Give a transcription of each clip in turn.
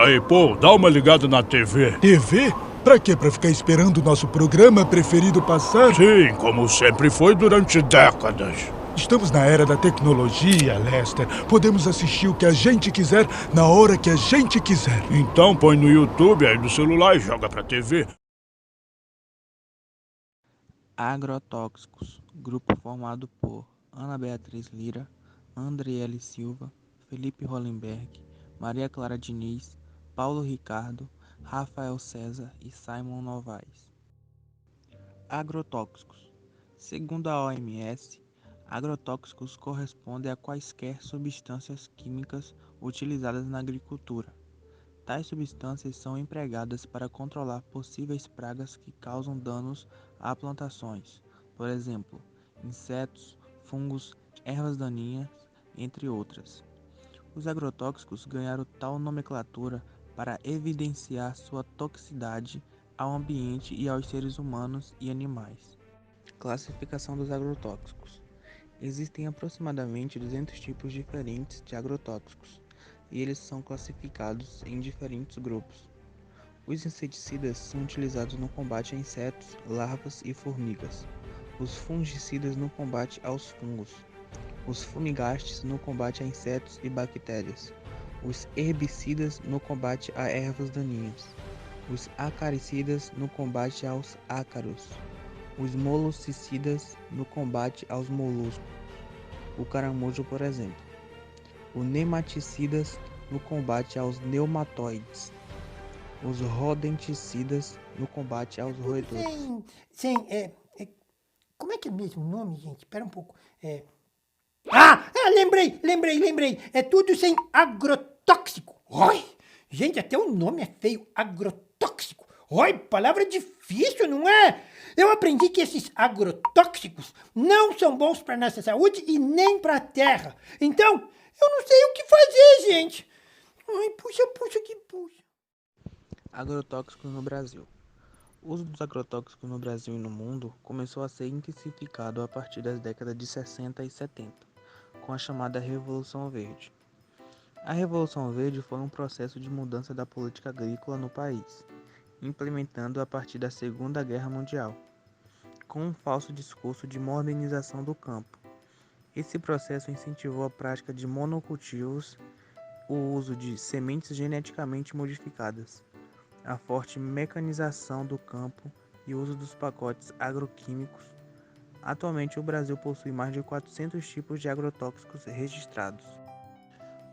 Aí, pô, dá uma ligada na TV. TV? Pra quê? Pra ficar esperando o nosso programa preferido passar? Sim, como sempre foi durante décadas. Estamos na era da tecnologia, Lester. Podemos assistir o que a gente quiser, na hora que a gente quiser. Então põe no YouTube aí do celular e joga pra TV. Agrotóxicos, grupo formado por Ana Beatriz Lira, Andriele Silva, Felipe Hollenberg, Maria Clara Diniz, Paulo Ricardo, Rafael César e Simon Novaes. Agrotóxicos. Segundo a OMS, agrotóxicos correspondem a quaisquer substâncias químicas utilizadas na agricultura. Tais substâncias são empregadas para controlar possíveis pragas que causam danos a plantações, por exemplo, insetos, fungos, ervas daninhas, entre outras. Os agrotóxicos ganharam tal nomenclatura para evidenciar sua toxicidade ao ambiente e aos seres humanos e animais. Classificação dos agrotóxicos. Existem aproximadamente 200 tipos diferentes de agrotóxicos, e eles são classificados em diferentes grupos. Os inseticidas são utilizados no combate a insetos, larvas e formigas. Os fungicidas no combate aos fungos. Os fumigastes no combate a insetos e bactérias. Os herbicidas no combate a ervas daninhas. Os acaricidas no combate aos ácaros. Os molussicidas no combate aos moluscos. O caramujo, por exemplo. Os nematicidas no combate aos neumatoides. Os rodenticidas no combate aos roedores. Como é que é mesmo o nome, gente? Espera um pouco. Lembrei. É tudo sem agrotóxico. Oi, gente, até o nome é feio, agrotóxico. Oi, palavra difícil, não é? Eu aprendi que esses agrotóxicos não são bons para nossa saúde e nem para a terra. Então, eu não sei o que fazer, gente. Ai, puxa. Agrotóxicos no Brasil. O uso dos agrotóxicos no Brasil e no mundo começou a ser intensificado a partir das décadas de 60 e 70, com a chamada Revolução Verde. A Revolução Verde foi um processo de mudança da política agrícola no país, implementando a partir da Segunda Guerra Mundial, com um falso discurso de modernização do campo. Esse processo incentivou a prática de monocultivos, o uso de sementes geneticamente modificadas, a forte mecanização do campo e o uso dos pacotes agroquímicos. Atualmente, o Brasil possui mais de 400 tipos de agrotóxicos registrados.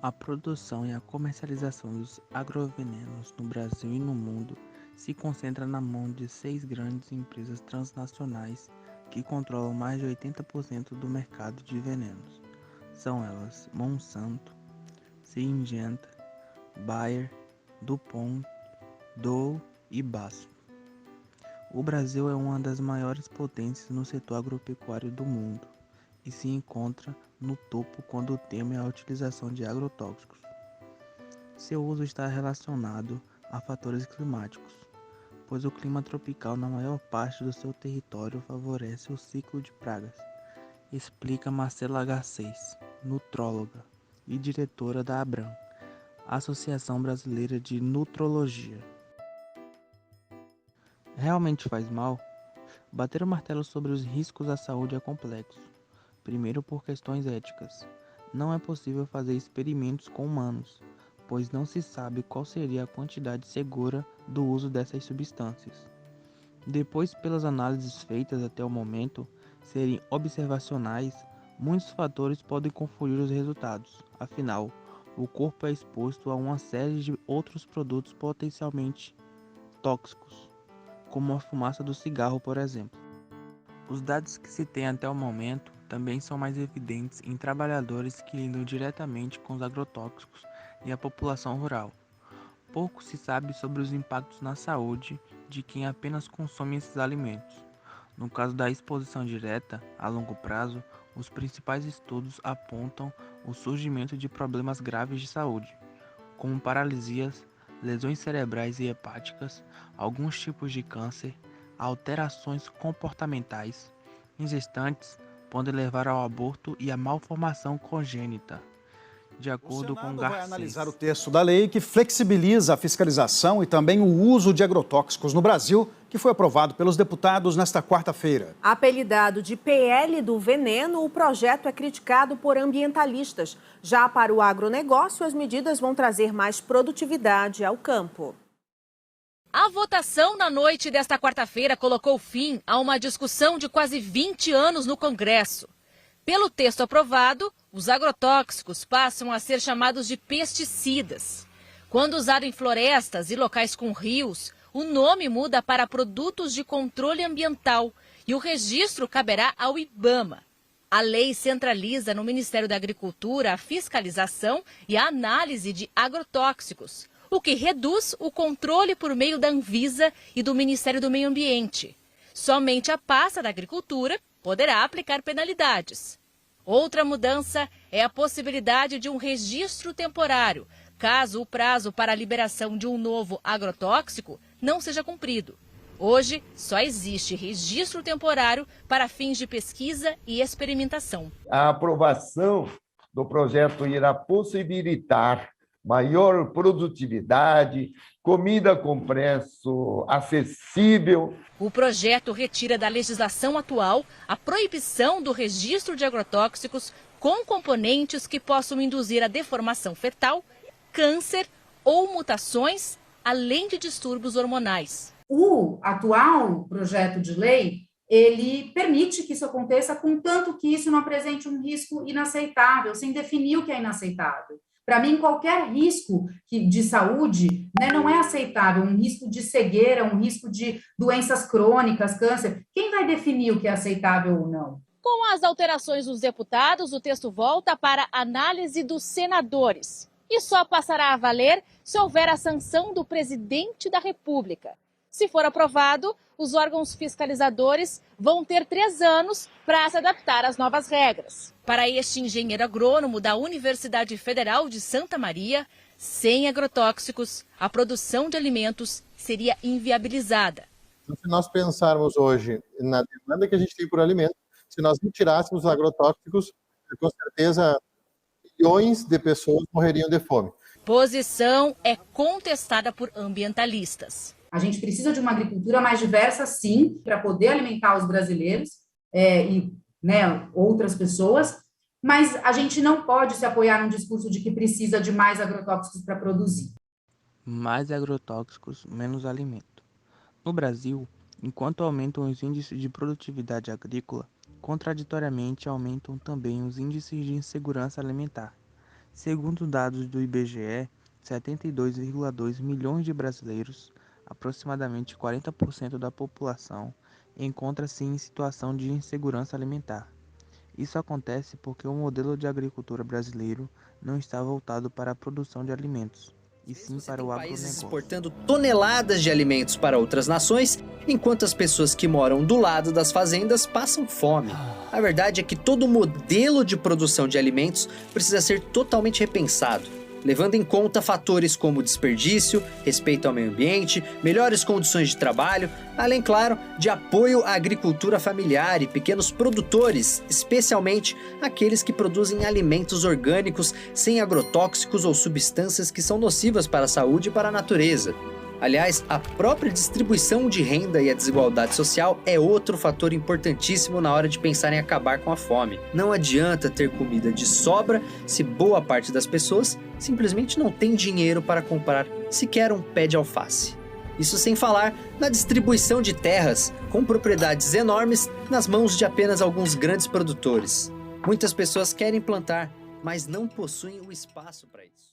A produção e a comercialização dos agrovenenos no Brasil e no mundo se concentra na mão de 6 grandes empresas transnacionais que controlam mais de 80% do mercado de venenos. São elas Monsanto, Syngenta, Bayer, DuPont, Dow e Basso. O Brasil é uma das maiores potências no setor agropecuário do mundo e se encontra no topo quando o tema é a utilização de agrotóxicos. Seu uso está relacionado a fatores climáticos, pois o clima tropical na maior parte do seu território favorece o ciclo de pragas, explica Marcela Garcês, nutróloga e diretora da ABRAM, Associação Brasileira de Nutrologia. Realmente faz mal? Bater o martelo sobre os riscos à saúde é complexo. Primeiro, por questões éticas. Não é possível fazer experimentos com humanos, pois não se sabe qual seria a quantidade segura do uso dessas substâncias. Depois, pelas análises feitas até o momento serem observacionais, muitos fatores podem confundir os resultados. Afinal, o corpo é exposto a uma série de outros produtos potencialmente tóxicos, como a fumaça do cigarro, por exemplo. Os dados que se tem até o momento também são mais evidentes em trabalhadores que lidam diretamente com os agrotóxicos e a população rural. Pouco se sabe sobre os impactos na saúde de quem apenas consome esses alimentos. No caso da exposição direta, a longo prazo, os principais estudos apontam o surgimento de problemas graves de saúde, como paralisias, lesões cerebrais e hepáticas, alguns tipos de câncer, alterações comportamentais. Em gestantes, podem levar ao aborto e à malformação congênita. de acordo com O Senado Garcês. vai analisar o texto da lei que flexibiliza a fiscalização e também o uso de agrotóxicos no Brasil, que foi aprovado pelos deputados nesta quarta-feira. Apelidado de PL do veneno, o projeto é criticado por ambientalistas. Já para o agronegócio, as medidas vão trazer mais produtividade ao campo. A votação na noite desta quarta-feira colocou fim a uma discussão de quase 20 anos no Congresso. Pelo texto aprovado, os agrotóxicos passam a ser chamados de pesticidas. Quando usado em florestas e locais com rios, o nome muda para produtos de controle ambiental e o registro caberá ao IBAMA. A lei centraliza no Ministério da Agricultura a fiscalização e a análise de agrotóxicos, o que reduz o controle por meio da Anvisa e do Ministério do Meio Ambiente. Somente a pasta da Agricultura poderá aplicar penalidades. Outra mudança é a possibilidade de um registro temporário, caso o prazo para a liberação de um novo agrotóxico não seja cumprido. Hoje, só existe registro temporário para fins de pesquisa e experimentação. A aprovação do projeto irá possibilitar maior produtividade, comida com preço acessível. O projeto retira da legislação atual a proibição do registro de agrotóxicos com componentes que possam induzir a deformação fetal, câncer ou mutações, além de distúrbios hormonais. O atual projeto de lei, ele permite que isso aconteça, contanto que isso não apresente um risco inaceitável, sem definir o que é inaceitável. Para mim, qualquer risco de saúde, né, não é aceitável. Um risco de cegueira, um risco de doenças crônicas, câncer. Quem vai definir o que é aceitável ou não? Com as alterações dos deputados, o texto volta para análise dos senadores. E só passará a valer se houver a sanção do presidente da República. Se for aprovado, os órgãos fiscalizadores vão ter 3 anos para se adaptar às novas regras. Para este engenheiro agrônomo da Universidade Federal de Santa Maria, sem agrotóxicos, a produção de alimentos seria inviabilizada. Se nós pensarmos hoje na demanda que a gente tem por alimentos, se nós retirássemos os agrotóxicos, com certeza milhões de pessoas morreriam de fome. Posição é contestada por ambientalistas. A gente precisa de uma agricultura mais diversa, sim, para poder alimentar os brasileiros e outras pessoas, mas a gente não pode se apoiar num discurso de que precisa de mais agrotóxicos para produzir. Mais agrotóxicos, menos alimento. No Brasil, enquanto aumentam os índices de produtividade agrícola, contraditoriamente aumentam também os índices de insegurança alimentar. Segundo dados do IBGE, 72,2 milhões de brasileiros, aproximadamente 40% da população, encontra-se em situação de insegurança alimentar. Isso acontece porque o modelo de agricultura brasileiro não está voltado para a produção de alimentos, e sim para o agronegócio. Países exportando toneladas de alimentos para outras nações, enquanto as pessoas que moram do lado das fazendas passam fome. A verdade é que todo modelo de produção de alimentos precisa ser totalmente repensado, levando em conta fatores como desperdício, respeito ao meio ambiente, melhores condições de trabalho, além, claro, de apoio à agricultura familiar e pequenos produtores, especialmente aqueles que produzem alimentos orgânicos sem agrotóxicos ou substâncias que são nocivas para a saúde e para a natureza. Aliás, a própria distribuição de renda e a desigualdade social é outro fator importantíssimo na hora de pensar em acabar com a fome. Não adianta ter comida de sobra se boa parte das pessoas simplesmente não tem dinheiro para comprar sequer um pé de alface. Isso sem falar na distribuição de terras com propriedades enormes nas mãos de apenas alguns grandes produtores. Muitas pessoas querem plantar, mas não possuem o espaço para isso.